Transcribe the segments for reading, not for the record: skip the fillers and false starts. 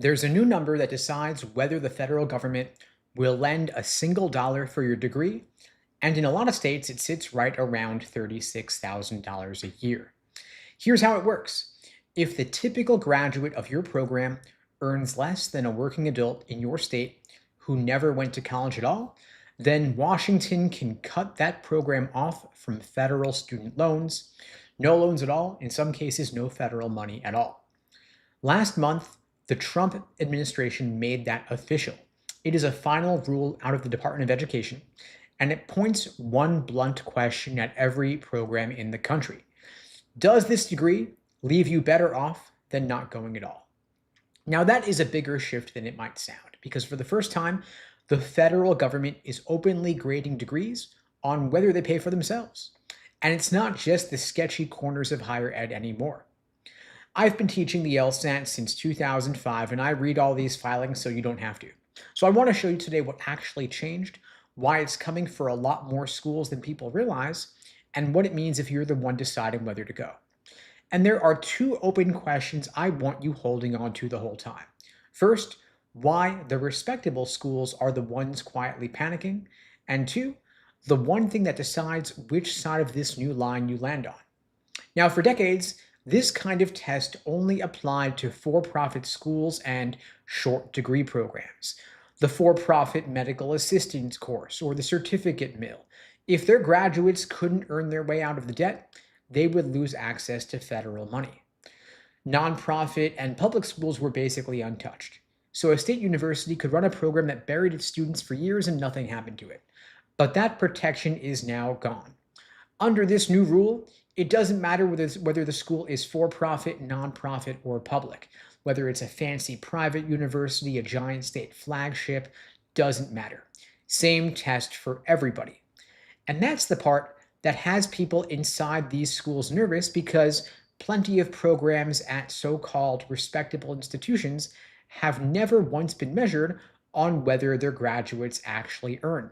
There's a new number that decides whether the federal government will lend a single dollar for your degree, and in a lot of states, it sits right around $36,000 a year. Here's how it works. If the typical graduate of your program earns less than a working adult in your state who never went to college at all, then Washington can cut that program off from federal student loans. No loans at all, in some cases, no federal money at all. Last month, the Trump administration made that official. It is a final rule out of the Department of Education, and it points one blunt question at every program in the country. Does this degree leave you better off than not going at all? Now, that is a bigger shift than it might sound, because for the first time, the federal government is openly grading degrees on whether they pay for themselves. And it's not just the sketchy corners of higher ed anymore. I've been teaching the LSAT since 2005, and I read all these filings so you don't have to. So I want to show you today what actually changed, why it's coming for a lot more schools than people realize, and what it means if you're the one deciding whether to go. And there are two open questions I want you holding on to the whole time. First, why the respectable schools are the ones quietly panicking, and two, the one thing that decides which side of this new line you land on. Now, for decades, this kind of test only applied to for-profit schools and short degree programs. The for-profit medical assistance course or the certificate mill. If their graduates couldn't earn their way out of the debt, they would lose access to federal money. Nonprofit and public schools were basically untouched. So a state university could run a program that buried its students for years and nothing happened to it. But that protection is now gone. Under this new rule, it doesn't matter whether the school is for-profit, nonprofit, or public. Whether it's a fancy private university, a giant state flagship, doesn't matter. Same test for everybody. And that's the part that has people inside these schools nervous, because plenty of programs at so-called respectable institutions have never once been measured on whether their graduates actually earn.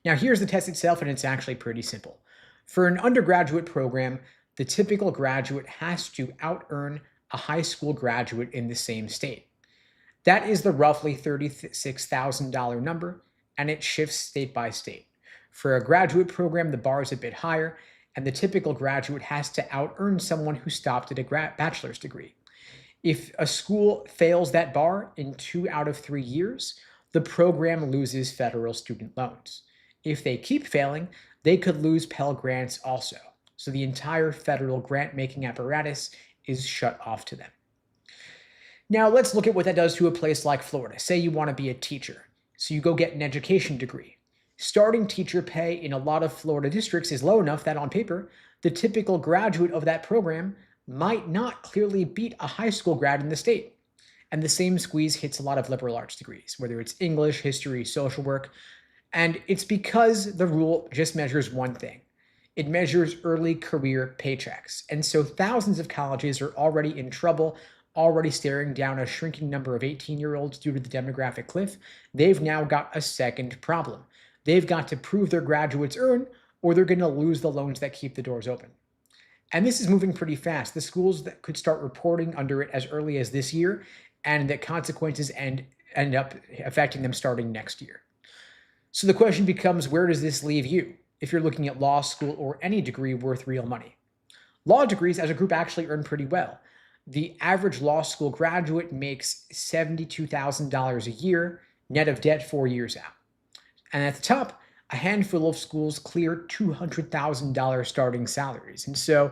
Now, here's the test itself, and it's actually pretty simple. For an undergraduate program, the typical graduate has to out-earn a high school graduate in the same state. That is the roughly $36,000 number, and it shifts state by state. For a graduate program, the bar is a bit higher, and the typical graduate has to out-earn someone who stopped at a bachelor's degree. If a school fails that bar in 2 out of 3 years, the program loses federal student loans. If they keep failing, they could lose Pell Grants also. So the entire federal grant-making apparatus is shut off to them. Now let's look at what that does to a place like Florida. Say you want to be a teacher, so you go get an education degree. Starting teacher pay in a lot of Florida districts is low enough that on paper, the typical graduate of that program might not clearly beat a high school grad in the state. And the same squeeze hits a lot of liberal arts degrees, whether it's English, history, social work. And it's because the rule just measures one thing. It measures early career paychecks. And so thousands of colleges are already in trouble, already staring down a shrinking number of 18-year-olds due to the demographic cliff. They've now got a second problem. They've got to prove their graduates earn, or they're going to lose the loans that keep the doors open. And this is moving pretty fast. The schools that could start reporting under it as early as this year, and the consequences end up affecting them starting next year. So the question becomes, where does this leave you if you're looking at law school or any degree worth real money? Law degrees as a group actually earn pretty well. The average law school graduate makes $72,000 a year, net of debt 4 years out. And at the top, a handful of schools clear $200,000 starting salaries. And so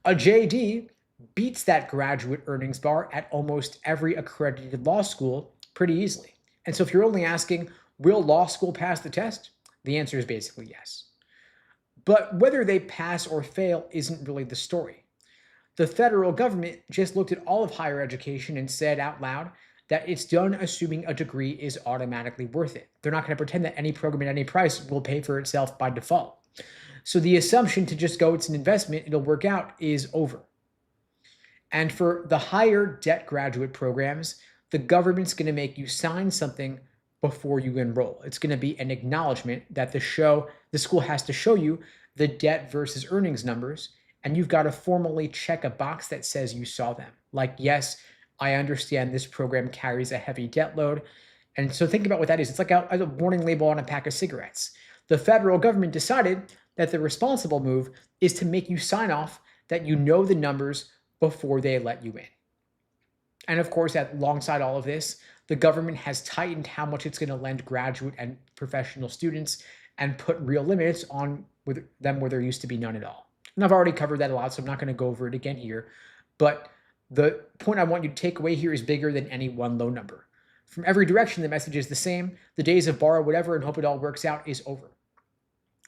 a JD beats that graduate earnings bar at almost every accredited law school pretty easily. And so if you're only asking, will law school pass the test? The answer is basically yes. But whether they pass or fail isn't really the story. The federal government just looked at all of higher education and said out loud that it's done assuming a degree is automatically worth it. They're not going to pretend that any program at any price will pay for itself by default. So the assumption to just go, it's an investment, it'll work out, is over. And for the higher debt graduate programs, the government's going to make you sign something before you enroll. It's going to be an acknowledgement that the school has to show you the debt versus earnings numbers, and you've got to formally check a box that says you saw them. Like, yes, I understand this program carries a heavy debt load. And so think about what that is. It's like a warning label on a pack of cigarettes. The federal government decided that the responsible move is to make you sign off that you know the numbers before they let you in. And of course, alongside all of this, the government has tightened how much it's going to lend graduate and professional students and put real limits on with them where there used to be none at all. And I've already covered that a lot, so I'm not going to go over it again here. But the point I want you to take away here is bigger than any one low number. From every direction, the message is the same. The days of borrow whatever and hope it all works out is over.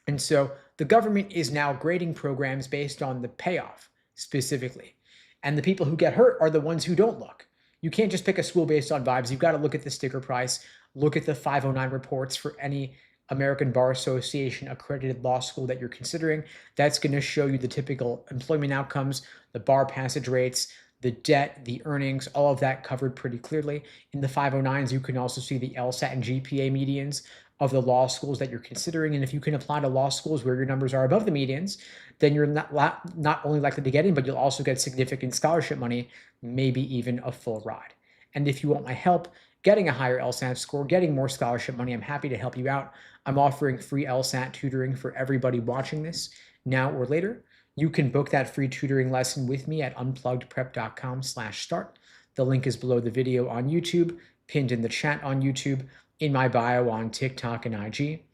And so the government is now grading programs based on the payoff specifically. And the people who get hurt are the ones who don't look. You can't just pick a school based on vibes. You've got to look at the sticker price, look at the 509 reports for any American Bar Association accredited law school that you're considering. That's going to show you the typical employment outcomes, the bar passage rates, the debt, the earnings, all of that covered pretty clearly. In the 509s, you can also see the LSAT and GPA medians of the law schools that you're considering. And if you can apply to law schools where your numbers are above the medians, then you're not only likely to get in, but you'll also get significant scholarship money, maybe even a full ride. And if you want my help getting a higher LSAT score, getting more scholarship money, I'm happy to help you out. I'm offering free LSAT tutoring for everybody watching this now or later. You can book that free tutoring lesson with me at unpluggedprep.com/start. The link is below the video on YouTube, pinned in the chat on YouTube, in my bio on TikTok and IG.